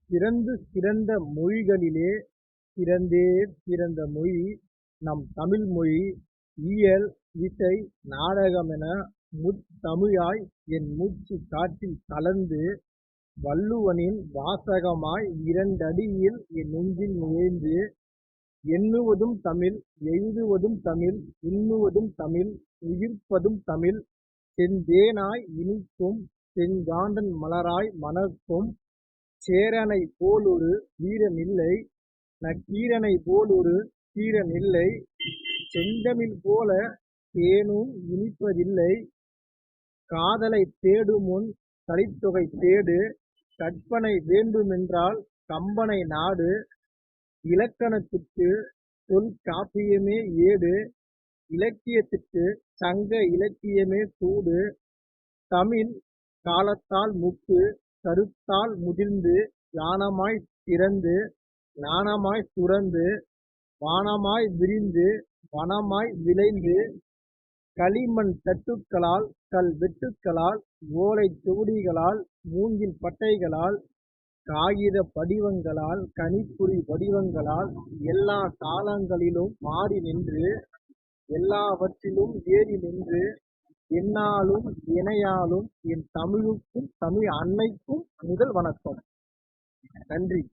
சிறந்து சிறந்த மொழிகளிலே சிறந்தே சிறந்த மொழி நம் தமிழ் மொழி. இயல், இசை, நாடகமென முத்தமிழாய் என் மூச்சுக் காற்றில் கலந்து வள்ளுவனின் வாசகமாய் இரண்டடியில் என் நெஞ்சில் நுழைந்து எண்ணுவதும் தமிழ், எழுதுவதும் தமிழ், உண்ணுவதும் தமிழ், உயிர்ப்பதும் தமிழ். செந்தேனாய் இனிக்கும் செங்காந்தள் மலராய் மணக்கும் சேரனை போலொரு வீரனில்லை, நக்கீரனை போலொரு தீரனில்லை, செந்தமிழ் போல தேனும் இனிப்பதில்லை. காதலைத் தேடுமுன் கலித்தொகை தேடு, கற்பனை வேண்டுமென்றால் கம்பனை நாடு. இலக்கணத்துக்குத் தொல்காப்பியமே ஏடு, இலக்கியத்துக்குச் சங்க இலக்கியமே சூடு. தமிழ் காலத்தால் முத்து, கருத்தால் முதிர்ந்து, ஞானமாய்ச் சிறந்து, ஞானமாய்ச் சுரந்து, வானமாய் விரிந்து, வனமாய் விளைந்து, களிமண் தட்டுக்களால், கல் வெட்டுக்களால், ஓலைச் சுவடிகளால், மூங்கில் பட்டைகளால், காகிதப் படிவங்களால், கணிப்பொறி வடிவங்களால், எல்லாக் காலங்களிலும் மாறி நின்று, எல்லாவற்றிலும் ஏறி நின்று, எந்நாளும் எனையாளும் என் தமிழுக்கும் தமிழ் அன்னைக்கும் முதல் வணக்கம். நன்றி.